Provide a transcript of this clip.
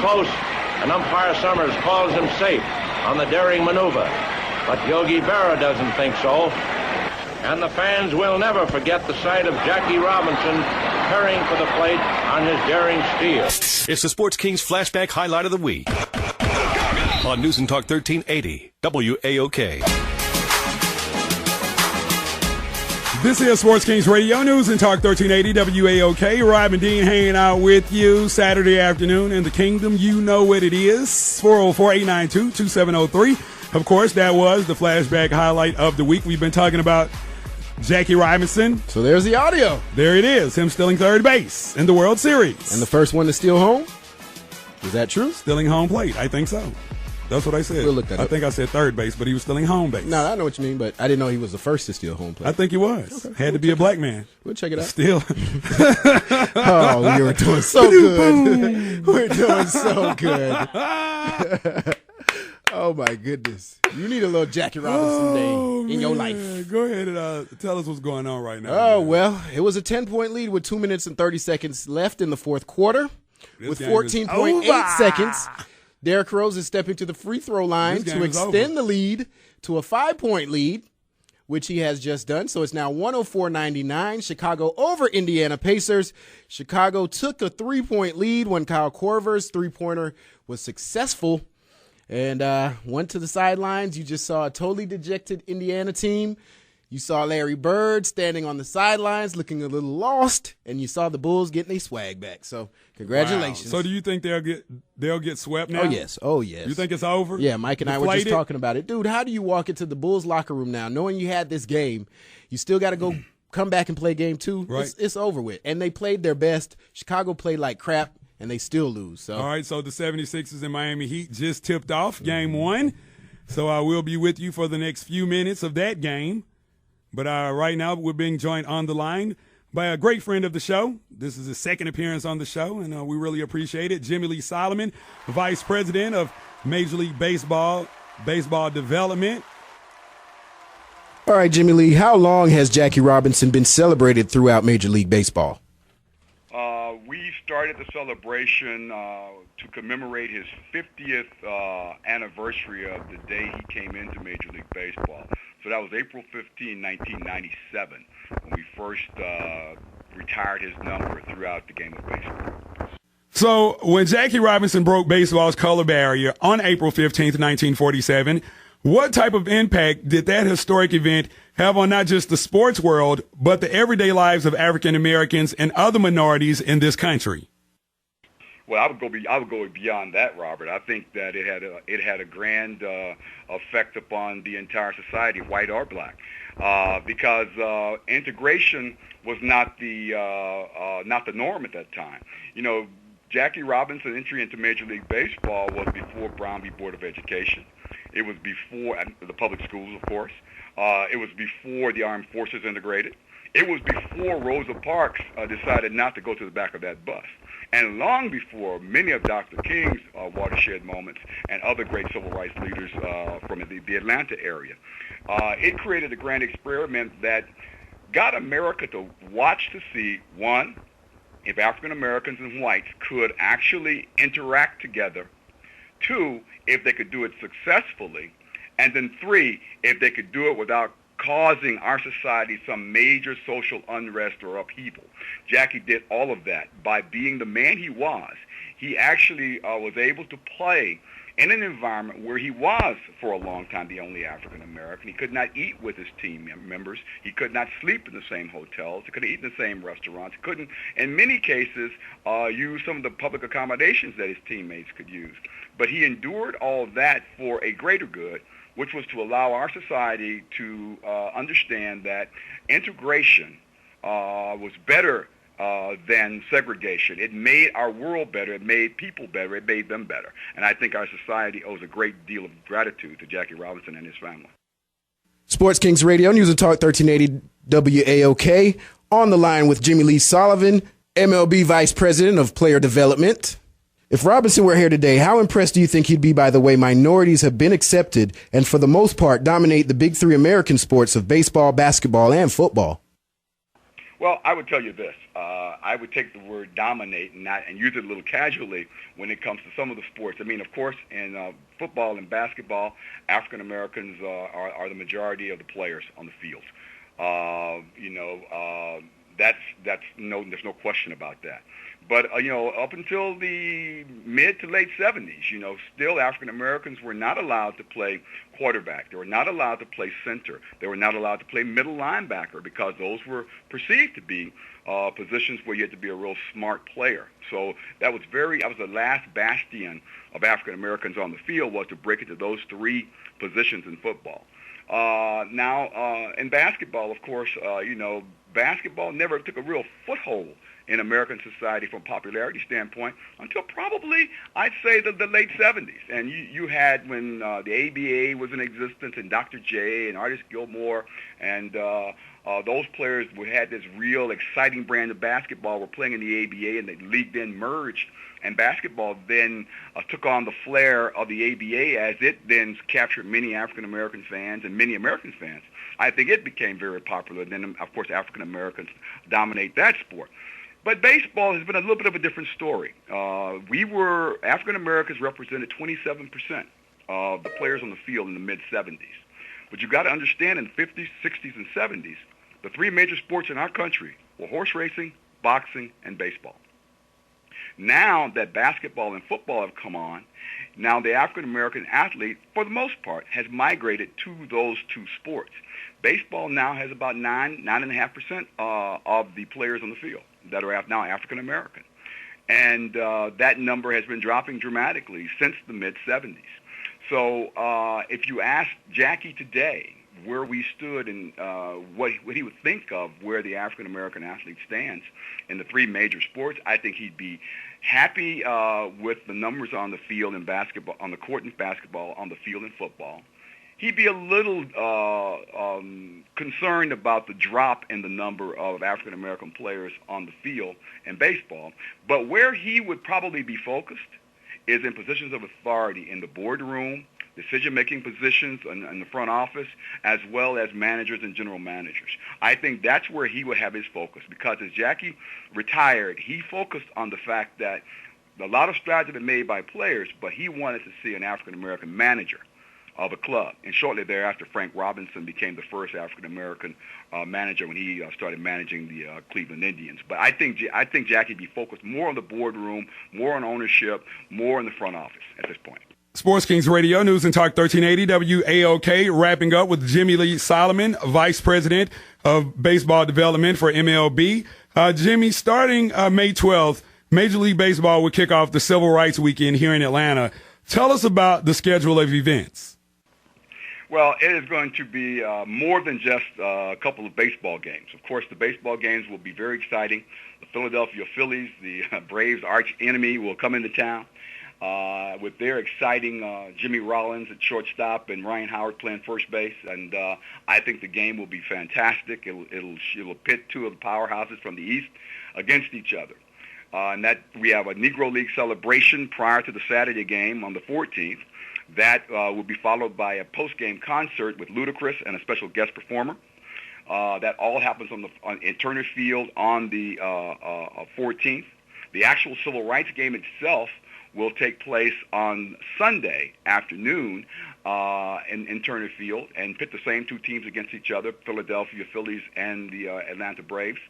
close, and umpire Summers calls him safe on the daring maneuver. But Yogi Berra doesn't think so. And the fans will never forget the sight of Jackie Robinson hurrying for the plate on his daring steal. It's the Sports Kings Flashback Highlight of the Week on News and Talk 1380 WAOK. This is Sports Kings Radio News and Talk 1380 WAOK. Rob and Dean hanging out with you Saturday afternoon in the kingdom. You know what it is. 404-892-2703. Of course, that was the Flashback Highlight of the Week. We've been talking about Jackie Robinson. So there's the audio. There it is, him stealing third base in the World Series. And the first one to steal home? Is that true? Stealing home plate, I think so. That's what I said. We'll look that up. I think I said third base, but he was stealing home base. No, I know what you mean, but I didn't know he was the first to steal home plate. I think he was. Okay. Had to be a black man. We'll check it out. Still. Oh, we were doing so good. We're doing so good. Oh, my goodness. You need a little Jackie Robinson day in your life. Go ahead and tell us what's going on right now. Oh, man. Well, it was a 10-point lead with 2 minutes and 30 seconds left in the fourth quarter. With 14.8 seconds, Derrick Rose is stepping to the free throw line to extend the lead to a 5-point lead, which he has just done. So it's now 104-99. Chicago over Indiana Pacers. Chicago took a 3-point lead when Kyle Korver's three-pointer was successful and went to the sidelines. You just saw a totally dejected Indiana team. You saw Larry Bird standing on the sidelines looking a little lost, and you saw the Bulls getting their swag back. So congratulations. Wow. So do you think they'll get swept now? Oh, yes. You think it's over? Yeah, Mike and I were just talking about it. Dude, how do you walk into the Bulls locker room now knowing you had this game? You still got to come back and play game two? Right. It's over with. And they played their best. Chicago played like crap, and they still lose. So. All right, so the 76ers and Miami Heat just tipped off game one. So I will be with you for the next few minutes of that game. But right now we're being joined on the line by a great friend of the show. This is his second appearance on the show, and we really appreciate it. Jimmie Lee Solomon, Vice President of Major League Baseball Development. All right, Jimmie Lee, how long has Jackie Robinson been celebrated throughout Major League Baseball? We started the celebration to commemorate his 50th anniversary of the day he came into Major League Baseball. So that was April 15, 1997, when we first retired his number throughout the game of baseball. So when Jackie Robinson broke baseball's color barrier on April 15th, 1947, what type of impact did that historic event have on not just the sports world, but the everyday lives of African Americans and other minorities in this country? Well, I would go beyond that, Robert. I think that it had a grand effect upon the entire society, white or black, because integration was not the norm at that time. You know, Jackie Robinson's entry into Major League Baseball was before Brown v. Board of Education. It was before the public schools, of course. It was before the Armed Forces integrated. It was before Rosa Parks decided not to go to the back of that bus. And long before many of Dr. King's watershed moments and other great civil rights leaders from the Atlanta area. It created a grand experiment that got America to watch to see, one, if African Americans and whites could actually interact together, two, if they could do it successfully, and then three, if they could do it without causing our society some major social unrest or upheaval. Jackie did all of that. By being the man he was, he actually was able to play in an environment where he was, for a long time, the only African American. He could not eat with his team members. He could not sleep in the same hotels. He couldn't eat in the same restaurants. He couldn't, in many cases, use some of the public accommodations that his teammates could use. But he endured all of that for a greater good, which was to allow our society to understand that integration was better than segregation. It made our world better. It made people better. It made them better. And I think our society owes a great deal of gratitude to Jackie Robinson and his family. Sports Kings Radio, News and Talk 1380 WAOK. On the line with Jimmie Lee Solomon, MLB Vice President of Player Development. If Robinson were here today, how impressed do you think he'd be by the way minorities have been accepted and, for the most part, dominate the big three American sports of baseball, basketball, and football? Well, I would tell you this. I would take the word dominate and use it a little casually when it comes to some of the sports. I mean, of course, in football and basketball, African Americans are the majority of the players on the field. There's no question about that. But up until the mid to late 70s, still African Americans were not allowed to play quarterback. They were not allowed to play center. They were not allowed to play middle linebacker because those were perceived to be positions where you had to be a real smart player. So that was the last bastion of African Americans on the field, was to break into those three positions in football. Now, in basketball, of course, basketball never took a real foothold in American society from a popularity standpoint until probably, I'd say, the late 70s. And you had when the ABA was in existence, and Dr. J and Artis Gilmore and those players who had this real exciting brand of basketball were playing in the ABA, and the league then merged. And basketball then took on the flair of the ABA as it then captured many African-American fans and many American fans. I think it became very popular. Then, of course, African-Americans dominate that sport. But baseball has been a little bit of a different story. African-Americans represented 27% of the players on the field in the mid-'70s. But you've got to understand, in the 50s, 60s, and 70s, the three major sports in our country were horse racing, boxing, and baseball. Now that basketball and football have come on, now the African-American athlete, for the most part, has migrated to those two sports. Baseball now has about 9.5% of the players on the field that are now African-American. And that number has been dropping dramatically since the mid-'70s. So if you ask Jackie today where we stood and what he would think of where the African-American athlete stands in the three major sports, I think he'd be happy with the numbers on the field in basketball, on the court in basketball, on the field in football. He'd be a little concerned about the drop in the number of African-American players on the field in baseball. But where he would probably be focused is in positions of authority in the boardroom, decision-making positions in the front office, as well as managers and general managers. I think that's where he would have his focus, because as Jackie retired, he focused on the fact that a lot of strides have been made by players, but he wanted to see an African-American manager of a club. And shortly thereafter, Frank Robinson became the first African-American manager when he started managing the Cleveland Indians. But I think Jackie be focused more on the boardroom, more on ownership, more in the front office at this point. Sports Kings Radio, News and Talk 1380 WAOK, wrapping up with Jimmie Lee Solomon, Vice President of Baseball Development for MLB. Jimmie, starting May 12th, Major League Baseball will kick off the Civil Rights Weekend here in Atlanta. Tell us about the schedule of events. Well, it is going to be more than just a couple of baseball games. Of course, the baseball games will be very exciting. The Philadelphia Phillies, the Braves' arch enemy, will come into town with their exciting Jimmy Rollins at shortstop and Ryan Howard playing first base. And I think the game will be fantastic. It'll pit two of the powerhouses from the East against each other. And that we have a Negro League celebration prior to the Saturday game on the 14th. That will be followed by a post-game concert with Ludacris and a special guest performer. That all happens in Turner Field on the 14th. The actual Civil Rights game itself will take place on Sunday afternoon in Turner Field and pit the same two teams against each other, Philadelphia Phillies and the Atlanta Braves.